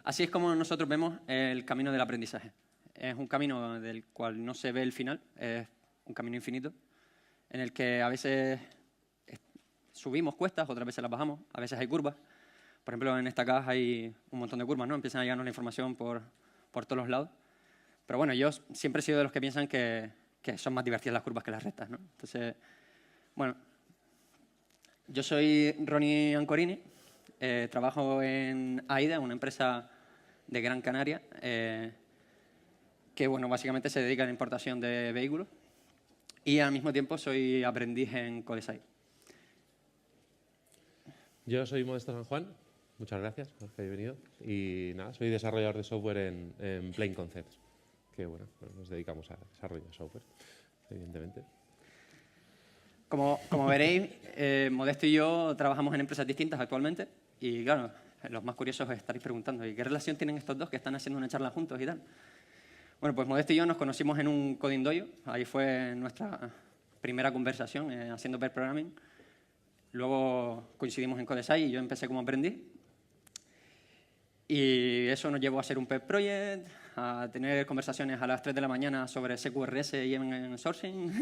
Así es como nosotros vemos el camino del aprendizaje. Es un camino del cual no se ve el final, es un camino infinito, en el que a veces subimos cuestas, otras veces las bajamos, a veces hay curvas. Por ejemplo, en esta caja hay un montón de curvas, ¿no? Empiezan a llegarnos la información por todos los lados. Pero bueno, yo siempre he sido de los que piensan que son más divertidas las curvas que las rectas, ¿no? Entonces, bueno, yo soy Ronnie Ancorini, trabajo en AIDA, una empresa de Gran Canaria, que bueno, básicamente se dedica a la importación de vehículos, y al mismo tiempo soy aprendiz en Codesai. Yo soy Modesto San Juan, muchas gracias por que hayáis venido. Y nada, soy desarrollador de software en Plain Concepts, que bueno, nos dedicamos a desarrollo de software, evidentemente. Como veréis, Modesto y yo trabajamos en empresas distintas actualmente, y claro, los más curiosos estaréis preguntando, ¿y qué relación tienen estos dos que están haciendo una charla juntos y tal? Bueno, pues Modesto y yo nos conocimos en un Coding Dojo, ahí fue nuestra primera conversación haciendo pair programming. Luego coincidimos en Codesai y yo empecé como aprendiz. Y eso nos llevó a hacer un pet project, a tener conversaciones a las 3 de la mañana sobre SQRS y Event Sourcing.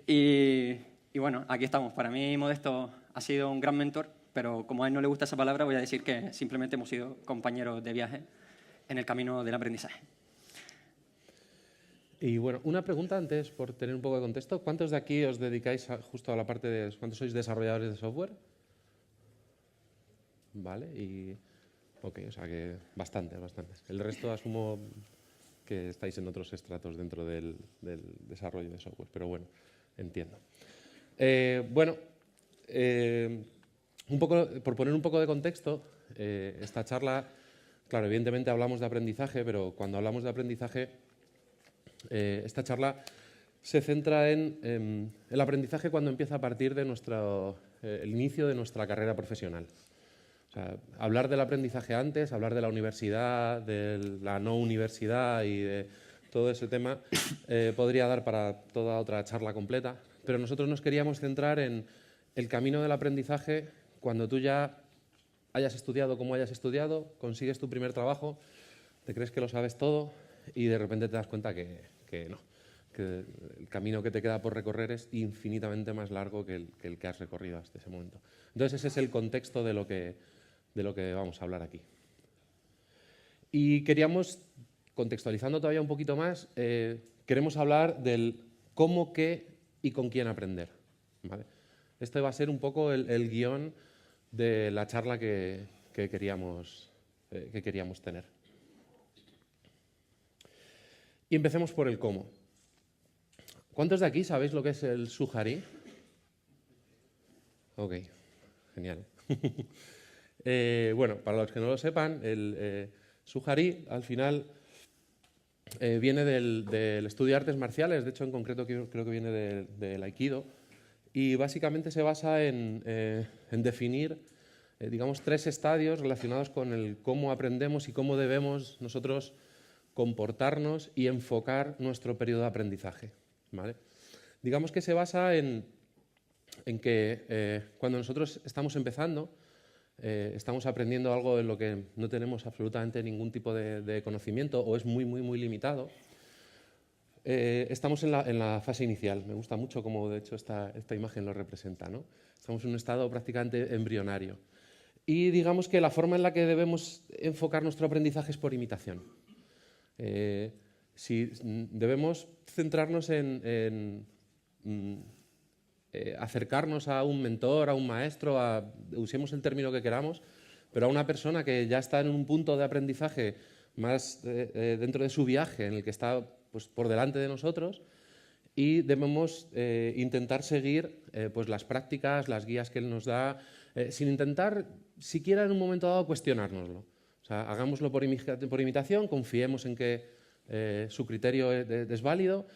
y bueno, aquí estamos. Para mí, Modesto ha sido un gran mentor, pero como a él no le gusta esa palabra, voy a decir que simplemente hemos sido compañeros de viaje en el camino del aprendizaje. Y bueno, una pregunta antes, por tener un poco de contexto. ¿Cuántos de aquí os dedicáis justo a la parte de... ¿Cuántos sois desarrolladores de software? Vale, y... Ok, o sea que bastantes. El resto asumo que estáis en otros estratos dentro del desarrollo de software, pero bueno, entiendo. Un poco, por poner un poco de contexto, esta charla, claro, evidentemente hablamos de aprendizaje, pero cuando hablamos de aprendizaje, esta charla se centra en el aprendizaje cuando empieza a partir de el inicio de nuestra carrera profesional. O sea, hablar del aprendizaje antes, hablar de la universidad, de la no universidad y de todo ese tema podría dar para toda otra charla completa, pero nosotros nos queríamos centrar en el camino del aprendizaje cuando tú ya hayas estudiado como hayas estudiado, consigues tu primer trabajo, te crees que lo sabes todo y de repente te das cuenta que no, que el camino que te queda por recorrer es infinitamente más largo que el que has recorrido hasta ese momento. Entonces ese es el contexto de lo que vamos a hablar aquí. Y queríamos, contextualizando todavía un poquito más, queremos hablar del cómo, qué y con quién aprender, ¿vale? Este va a ser un poco el guión de la charla que queríamos tener. Y empecemos por el cómo. ¿Cuántos de aquí sabéis lo que es el Suhari? Ok, genial. Bueno, para los que no lo sepan, el Suhari al final viene del estudio de artes marciales, de hecho en concreto creo que viene del Aikido, y básicamente se basa en definir, digamos, 3 estadios relacionados con el cómo aprendemos y cómo debemos nosotros comportarnos y enfocar nuestro periodo de aprendizaje, ¿vale? Digamos que se basa en que cuando nosotros estamos empezando, estamos aprendiendo algo en lo que no tenemos absolutamente ningún tipo de conocimiento o es muy limitado, estamos en la fase inicial. Me gusta mucho cómo de hecho esta imagen lo representa, ¿no? Estamos en un estado prácticamente embrionario. Y digamos que la forma en la que debemos enfocar nuestro aprendizaje es por imitación. Si debemos centrarnos en acercarnos a un mentor, a un maestro, usemos el término que queramos, pero a una persona que ya está en un punto de aprendizaje más dentro de su viaje, en el que está pues, por delante de nosotros, y debemos intentar seguir pues, las prácticas, las guías que él nos da, sin intentar siquiera en un momento dado cuestionárnoslo. O sea, hagámoslo por imitación, confiemos en que su criterio es válido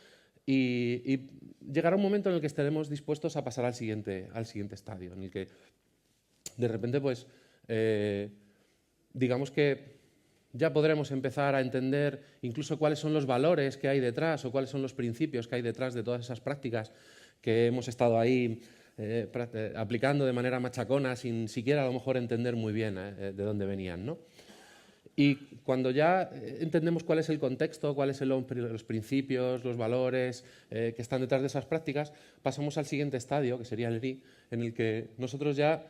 y llegará un momento en el que estaremos dispuestos a pasar al siguiente estadio, en el que de repente, pues, digamos que ya podremos empezar a entender incluso cuáles son los valores que hay detrás o cuáles son los principios que hay detrás de todas esas prácticas que hemos estado ahí aplicando de manera machacona sin siquiera a lo mejor entender muy bien de dónde venían, ¿no? Y cuando ya entendemos cuál es el contexto, cuáles son los principios, los valores que están detrás de esas prácticas, pasamos al siguiente estadio, que sería el RI, en el que nosotros ya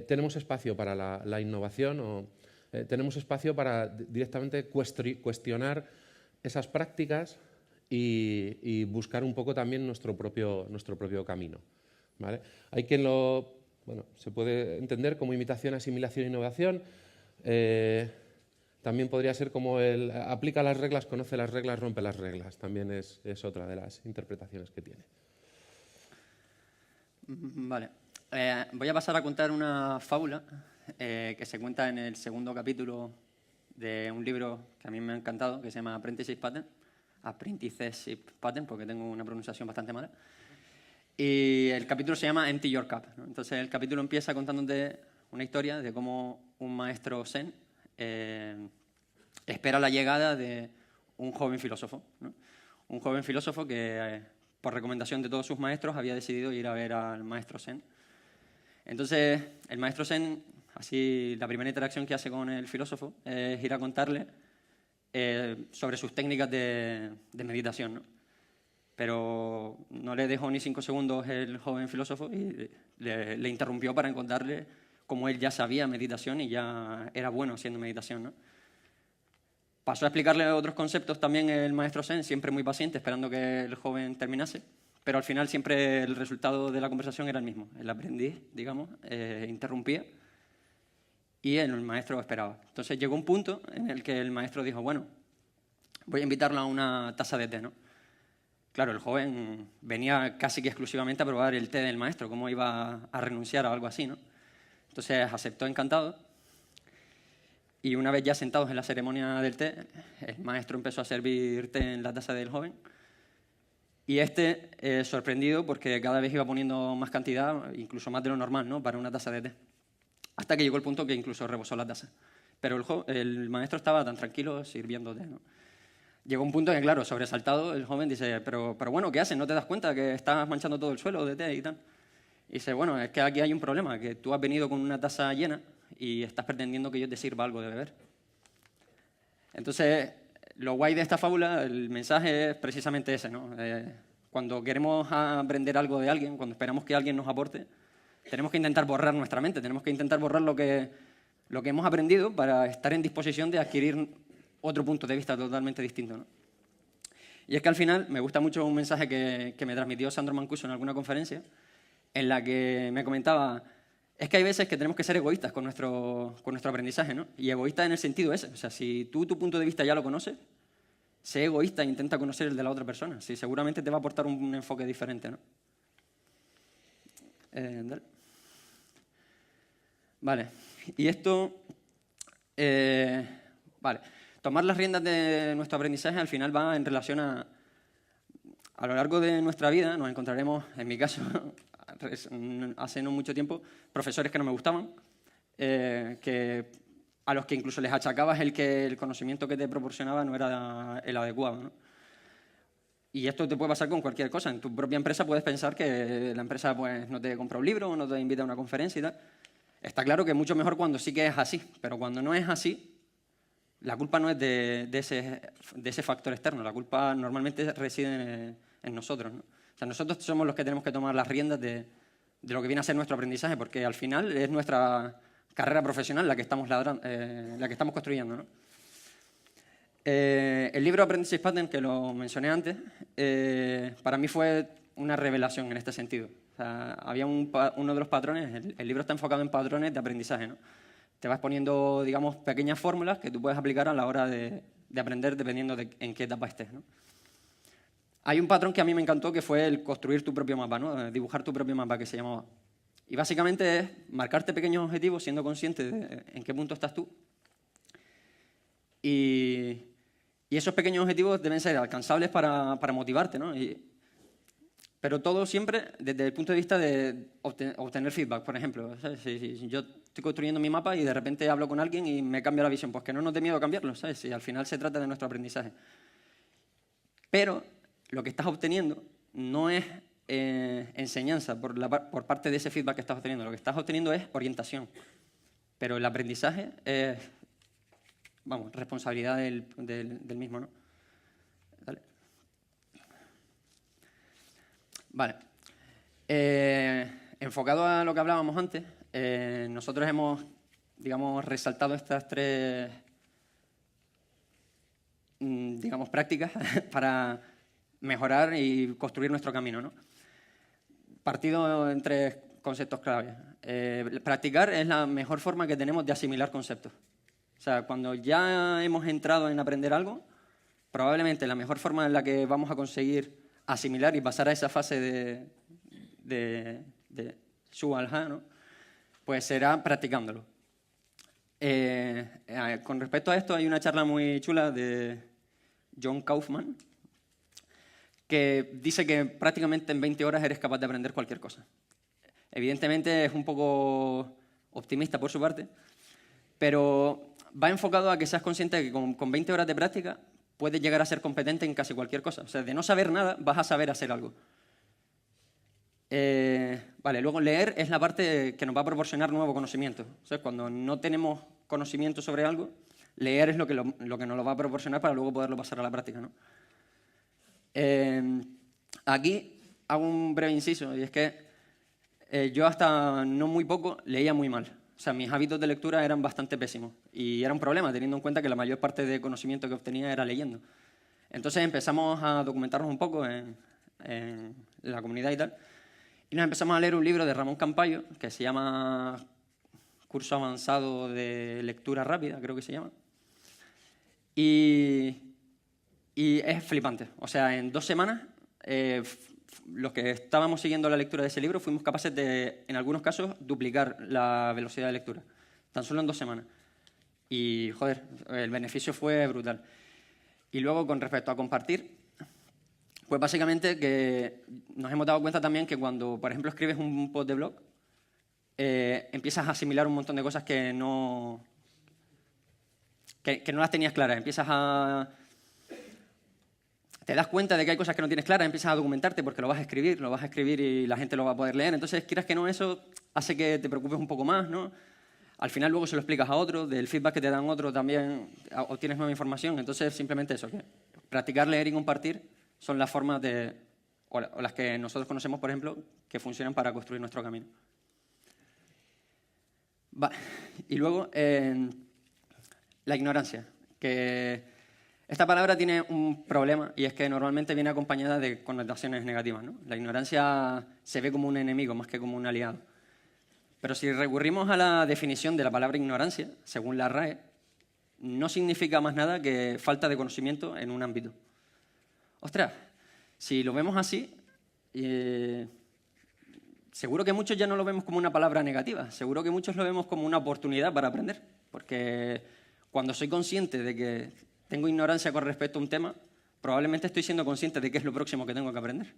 tenemos espacio para la innovación o tenemos espacio para directamente cuestionar esas prácticas y buscar un poco también nuestro propio camino, ¿vale? Hay quien se puede entender como imitación, asimilación e innovación. También podría ser como el aplica las reglas, conoce las reglas, rompe las reglas. También es otra de las interpretaciones que tiene. Vale. Voy a pasar a contar una fábula que se cuenta en el segundo capítulo de un libro que a mí me ha encantado, que se llama Apprenticeship Pattern, porque tengo una pronunciación bastante mala. Y el capítulo se llama Empty Your Cup, ¿no? Entonces el capítulo empieza contándote una historia de cómo un maestro zen espera la llegada de un joven filósofo, ¿no? Un joven filósofo que, por recomendación de todos sus maestros, había decidido ir a ver al maestro zen. Entonces, el maestro zen, así, la primera interacción que hace con el filósofo es ir a contarle sobre sus técnicas de meditación, ¿no? Pero no le dejó ni 5 segundos el joven filósofo y le interrumpió para contarle cómo él ya sabía meditación y ya era bueno haciendo meditación, ¿no? Pasó a explicarle otros conceptos también el maestro zen, siempre muy paciente, esperando que el joven terminase, pero al final siempre el resultado de la conversación era el mismo. El aprendiz, digamos, interrumpía y el maestro esperaba. Entonces llegó un punto en el que el maestro dijo, bueno, voy a invitarlo a una taza de té, ¿no? Claro, el joven venía casi que exclusivamente a probar el té del maestro, cómo iba a renunciar a algo así, ¿no? Entonces aceptó encantado y una vez ya sentados en la ceremonia del té, el maestro empezó a servir té en la taza del joven y sorprendido porque cada vez iba poniendo más cantidad, incluso más de lo normal, ¿no? Para una taza de té. Hasta que llegó el punto que incluso rebosó la taza. Pero el maestro estaba tan tranquilo sirviendo té, ¿no? Llegó un punto en que, claro, sobresaltado, el joven dice, pero bueno, ¿qué haces? ¿No te das cuenta que estás manchando todo el suelo de té y tal? Y dice, bueno, es que aquí hay un problema, que tú has venido con una taza llena y estás pretendiendo que yo te sirva algo de beber. Entonces, lo guay de esta fábula, el mensaje es precisamente ese, ¿no? Cuando queremos aprender algo de alguien, cuando esperamos que alguien nos aporte, tenemos que intentar borrar nuestra mente, tenemos que intentar borrar lo que hemos aprendido para estar en disposición de adquirir otro punto de vista totalmente distinto, ¿no? Y es que al final me gusta mucho un mensaje que me transmitió Sandro Mancuso en alguna conferencia, en la que me comentaba, es que hay veces que tenemos que ser egoístas con nuestro aprendizaje, ¿no? Y egoístas en el sentido ese, o sea, si tú tu punto de vista ya lo conoces, sé egoísta e intenta conocer el de la otra persona, si seguramente te va a aportar un enfoque diferente, ¿no? Dale. Vale, y esto... vale. Tomar las riendas de nuestro aprendizaje al final va en relación a lo largo de nuestra vida nos encontraremos, en mi caso, hace no mucho tiempo, profesores que no me gustaban, a los que incluso les achacabas que el conocimiento que te proporcionaba no era el adecuado, ¿no? Y esto te puede pasar con cualquier cosa. En tu propia empresa puedes pensar que la empresa pues, no te compra un libro o no te invita a una conferencia y tal. Está claro que es mucho mejor cuando sí que es así, pero cuando no es así, la culpa no es de ese factor externo, la culpa normalmente reside en nosotros, ¿no? O sea, nosotros somos los que tenemos que tomar las riendas de lo que viene a ser nuestro aprendizaje, porque al final es nuestra carrera profesional la que estamos construyendo, ¿no? El libro Apprenticeship Pattern, que lo mencioné antes, para mí fue una revelación en este sentido. O sea, había uno de los patrones, el libro está enfocado en patrones de aprendizaje, ¿no? Te vas poniendo, digamos, pequeñas fórmulas que tú puedes aplicar a la hora de aprender dependiendo de en qué etapa estés, ¿no? Hay un patrón que a mí me encantó que fue el construir tu propio mapa, ¿no? Dibujar tu propio mapa, que se llamaba. Y básicamente es marcarte pequeños objetivos siendo consciente de en qué punto estás tú. Y esos pequeños objetivos deben ser alcanzables para motivarte, ¿no? Pero todo siempre desde el punto de vista de obtener feedback, por ejemplo. ¿Sabes? Si yo estoy construyendo mi mapa y de repente hablo con alguien y me cambia la visión, pues que no nos dé miedo cambiarlo, ¿sabes? Si al final se trata de nuestro aprendizaje. Pero lo que estás obteniendo no es enseñanza por parte de ese feedback que estás obteniendo. Lo que estás obteniendo es orientación. Pero el aprendizaje es vamos, responsabilidad del mismo, ¿no? Dale. Vale. Enfocado a lo que hablábamos antes, nosotros hemos, digamos, resaltado estas tres, digamos, prácticas para mejorar y construir nuestro camino, ¿no? Partido en tres conceptos clave. Practicar es la mejor forma que tenemos de asimilar conceptos. O sea, cuando ya hemos entrado en aprender algo, probablemente la mejor forma en la que vamos a conseguir asimilar y pasar a esa fase de Shu-al-Ha, ¿no? Pues será practicándolo. Con respecto a esto, hay una charla muy chula de John Kaufman que dice que prácticamente en 20 horas eres capaz de aprender cualquier cosa. Evidentemente es un poco optimista por su parte, pero va enfocado a que seas consciente de que con 20 horas de práctica puedes llegar a ser competente en casi cualquier cosa. O sea, de no saber nada vas a saber hacer algo. Vale, luego leer es la parte que nos va a proporcionar nuevo conocimiento. O sea, cuando no tenemos conocimiento sobre algo, leer es lo que nos lo va a proporcionar para luego poderlo pasar a la práctica, ¿no? Aquí hago un breve inciso, y es que yo hasta no muy poco leía muy mal. O sea, mis hábitos de lectura eran bastante pésimos y era un problema, teniendo en cuenta que la mayor parte de conocimiento que obtenía era leyendo. Entonces empezamos a documentarnos un poco en la comunidad y tal, y nos empezamos a leer un libro de Ramón Campayo que se llama Curso Avanzado de Lectura Rápida, creo que se llama. Y es flipante. O sea, en 2 semanas, los que estábamos siguiendo la lectura de ese libro fuimos capaces de, en algunos casos, duplicar la velocidad de lectura. Tan solo en 2 semanas. Y, joder, el beneficio fue brutal. Y luego, con respecto a compartir, pues básicamente que nos hemos dado cuenta también que cuando, por ejemplo, escribes un post de blog, empiezas a asimilar un montón de cosas que no las tenías claras. Te das cuenta de que hay cosas que no tienes claras, empiezas a documentarte porque lo vas a escribir y la gente lo va a poder leer. Entonces, quieras que no, eso hace que te preocupes un poco más, ¿no? Al final luego se lo explicas a otros, del feedback que te dan otros también obtienes nueva información. Entonces, simplemente eso, que practicar, leer y compartir son las formas o las que nosotros conocemos, por ejemplo, que funcionan para construir nuestro camino. Y luego, la ignorancia, que esta palabra tiene un problema y es que normalmente viene acompañada de connotaciones negativas, ¿no? La ignorancia se ve como un enemigo más que como un aliado. Pero si recurrimos a la definición de la palabra ignorancia, según la RAE, no significa más nada que falta de conocimiento en un ámbito. Ostras, si lo vemos así, seguro que muchos ya no lo vemos como una palabra negativa, seguro que muchos lo vemos como una oportunidad para aprender, porque cuando soy consciente de que tengo ignorancia con respecto a un tema, probablemente estoy siendo consciente de qué es lo próximo que tengo que aprender.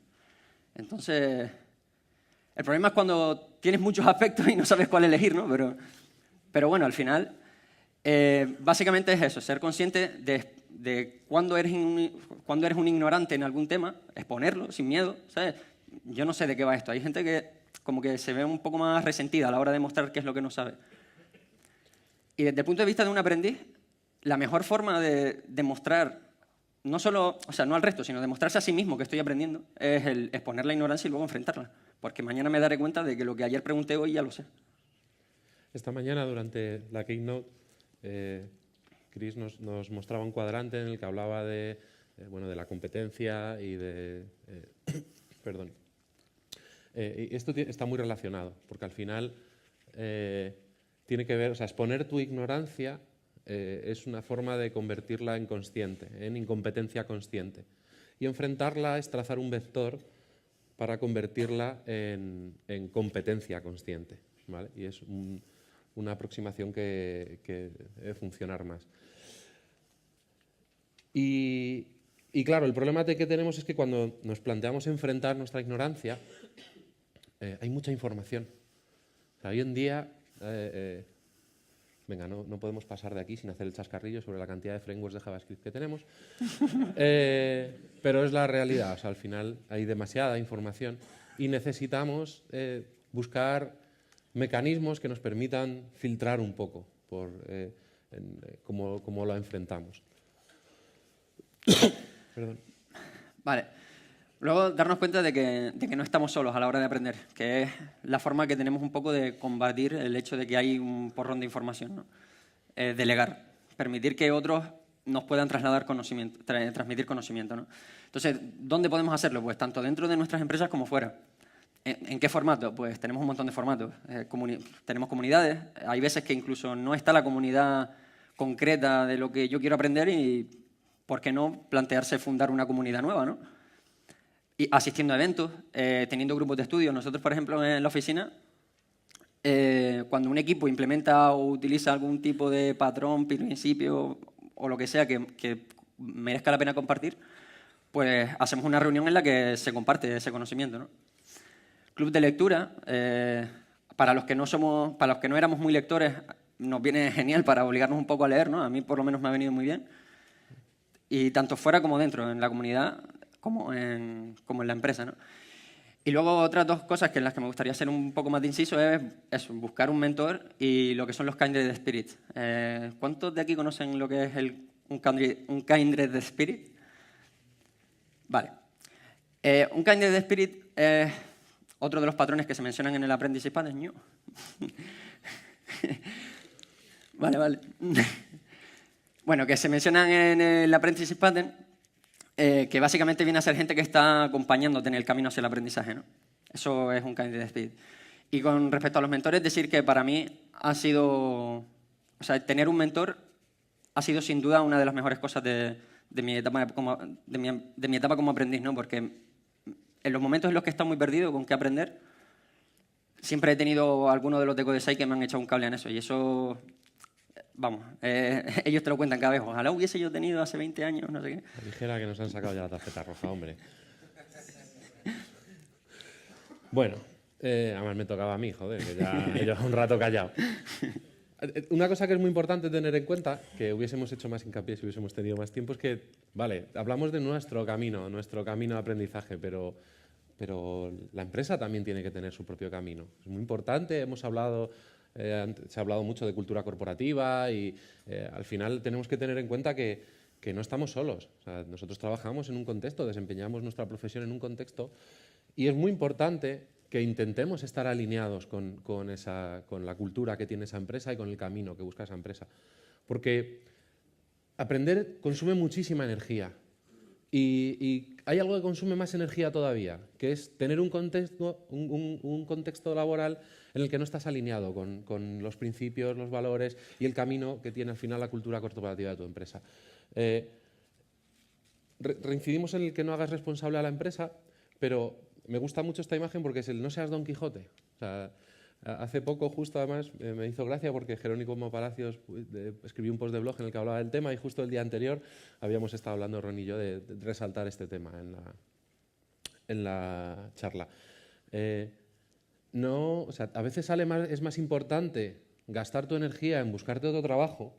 Entonces, el problema es cuando tienes muchos aspectos y no sabes cuál elegir, ¿no? Pero bueno, al final, básicamente es eso, ser consciente de cuándo eres un ignorante en algún tema, exponerlo sin miedo, ¿sabes? Yo no sé de qué va esto. Hay gente que como que se ve un poco más resentida a la hora de mostrar qué es lo que no sabe. Y desde el punto de vista de un aprendiz, la mejor forma de demostrar, no solo, o sea, no al resto, sino demostrarse a sí mismo que estoy aprendiendo, es el exponer la ignorancia y luego enfrentarla. Porque mañana me daré cuenta de que lo que ayer pregunté hoy ya lo sé. Esta mañana, durante la Keynote, Chris nos mostraba un cuadrante en el que hablaba de la competencia y de... perdón. Y esto está muy relacionado, porque al final tiene que ver, o sea, exponer tu ignorancia es una forma de convertirla en consciente, en incompetencia consciente. Y enfrentarla es trazar un vector para convertirla en competencia consciente, ¿vale? Y es una aproximación que debe funcionar más. Y claro, el problema que tenemos es que cuando nos planteamos enfrentar nuestra ignorancia, hay mucha información. O sea, hoy en día... Venga, no podemos pasar de aquí sin hacer el chascarrillo sobre la cantidad de frameworks de JavaScript que tenemos. Pero es la realidad. O sea, al final hay demasiada información y necesitamos buscar mecanismos que nos permitan filtrar un poco por cómo lo enfrentamos. Perdón. Vale. Luego, darnos cuenta de que no estamos solos a la hora de aprender, que es la forma que tenemos un poco de combatir el hecho de que hay un porrón de información, ¿no? Delegar, permitir que otros nos puedan trasladar conocimiento, transmitir conocimiento, ¿no? Entonces, ¿dónde podemos hacerlo? Pues tanto dentro de nuestras empresas como fuera. ¿En qué formato? Pues tenemos un montón de formatos. Tenemos comunidades, hay veces que incluso no está la comunidad concreta de lo que yo quiero aprender y, ¿por qué no plantearse fundar una comunidad nueva, ¿no? Y asistiendo a eventos, teniendo grupos de estudio. Nosotros, por ejemplo, en la oficina, cuando un equipo implementa o utiliza algún tipo de patrón, principio o lo que sea que merezca la pena compartir, pues hacemos una reunión en la que se comparte ese conocimiento, ¿no? Club de lectura, para los que no éramos muy lectores, nos viene genial para obligarnos un poco a leer, ¿no? A mí por lo menos me ha venido muy bien. Y tanto fuera como dentro, en la comunidad como en la empresa, ¿no? Y luego otras dos cosas que en las que me gustaría hacer un poco más de inciso es eso, buscar un mentor y lo que son los Kindred Spirits. ¿Cuántos de aquí conocen lo que es un Kindred Spirit? Vale. Un Kindred Spirit es otro de los patrones que se mencionan en el Apprentice Pattern. Vale. Bueno, que se mencionan en el Apprentice Pattern, que básicamente viene a ser gente que está acompañándote en el camino hacia el aprendizaje, ¿no? Eso es un Kindred Spirit. Y con respecto a los mentores, decir que para mí ha sido... O sea, tener un mentor ha sido sin duda una de las mejores cosas de mi etapa como aprendiz, ¿no? Porque en los momentos en los que he estado muy perdido con qué aprender, siempre he tenido algunos de los de Codesai que me han echado un cable en eso. Y eso... Vamos, ellos te lo cuentan cada vez. Ojalá hubiese yo tenido hace 20 años, no sé qué. Dijera que nos han sacado ya la tarjeta roja, hombre. Bueno, además me tocaba a mí, joder, que ya he llevado un rato callado. Una cosa que es muy importante tener en cuenta, que hubiésemos hecho más hincapié si hubiésemos tenido más tiempo, es que, vale, hablamos de nuestro camino de aprendizaje, pero la empresa también tiene que tener su propio camino. Es muy importante, se ha hablado mucho de cultura corporativa y al final tenemos que tener en cuenta que no estamos solos. O sea, nosotros trabajamos en un contexto, desempeñamos nuestra profesión en un contexto y es muy importante que intentemos estar alineados con la cultura que tiene esa empresa y con el camino que busca esa empresa. Porque aprender consume muchísima energía y hay algo que consume más energía todavía, que es tener un contexto laboral en el que no estás alineado con los principios, los valores y el camino que tiene al final la cultura corporativa de tu empresa. Reincidimos en el que no hagas responsable a la empresa, pero me gusta mucho esta imagen porque es el no seas Don Quijote. O sea, hace poco, justo además, me hizo gracia porque Jerónimo Palacios escribió un post de blog en el que hablaba del tema y justo el día anterior habíamos estado hablando, Ron y yo, de resaltar este tema en la charla. O sea, a veces es más importante gastar tu energía en buscarte otro trabajo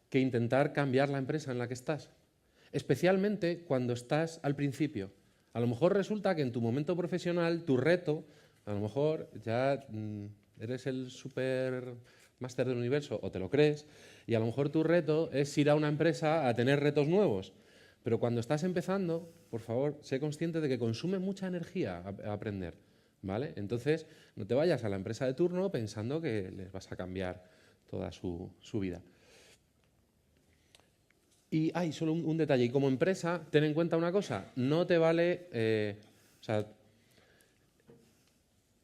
que intentar cambiar la empresa en la que estás. Especialmente cuando estás al principio. A lo mejor resulta que en tu momento profesional, tu reto, a lo mejor ya eres el super máster del universo o te lo crees, y a lo mejor tu reto es ir a una empresa a tener retos nuevos. Pero cuando estás empezando, por favor, sé consciente de que consume mucha energía aprender, ¿vale? Entonces, no te vayas a la empresa de turno pensando que les vas a cambiar toda su vida. Y hay solo un detalle, y como empresa, ten en cuenta una cosa, no te vale, o sea,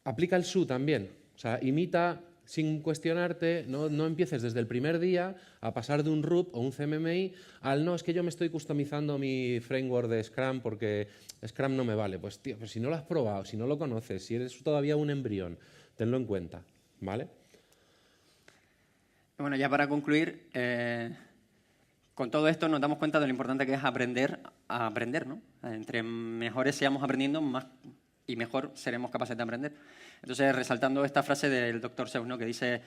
aplica el SU también, o sea, imita sin cuestionarte, no empieces desde el primer día a pasar de un RUP o un CMMI al no, es que yo me estoy customizando mi framework de Scrum porque Scrum no me vale. Pues tío, pues si no lo has probado, si no lo conoces, si eres todavía un embrión, tenlo en cuenta, ¿vale? Bueno, ya para concluir, con todo esto nos damos cuenta de lo importante que es aprender a aprender, ¿no? Entre mejores seamos aprendiendo, más y mejor seremos capaces de aprender. Entonces, resaltando esta frase del Dr. Seuss, ¿no? Que dice,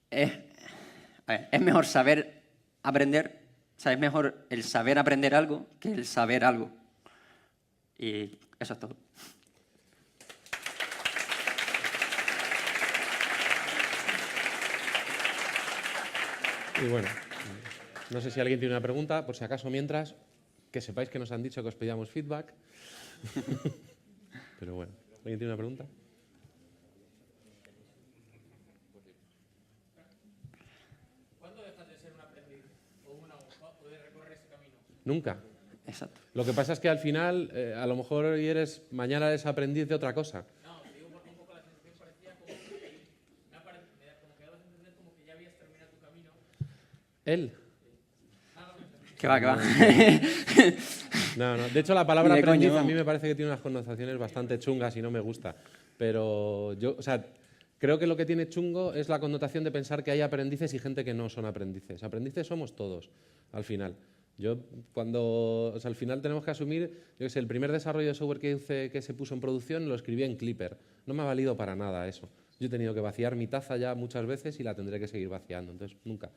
es mejor saber aprender, o sea, es mejor el saber aprender algo que el saber algo. Y eso es todo. Y bueno, no sé si alguien tiene una pregunta, por si acaso mientras, que sepáis que nos han dicho que os pedíamos feedback. Pero bueno, ¿alguien tiene una pregunta? ¿Cuándo dejas de ser un aprendiz o de recorrer ese camino? Nunca. Exacto. Lo que pasa es que al final, a lo mejor hoy mañana eres aprendiz de otra cosa. No, te digo porque un poco la sensación parecía como que dabas a entender como que ya habías terminado tu camino. Él. Que va, que va. No, no. De hecho, la palabra Ni de aprendiz coña, a mí vamos. me parece que tiene unas connotaciones bastante chungas y no me gusta. Pero yo, o sea, creo que lo que tiene chungo es la connotación de pensar que hay aprendices y gente que no son aprendices. Aprendices somos todos, al final. Al final tenemos que asumir, yo que sé, el primer desarrollo de software que hice, que se puso en producción, lo escribí en Clipper. No me ha valido para nada eso. Yo he tenido que vaciar mi taza ya muchas veces y la tendré que seguir vaciando. Entonces, nunca.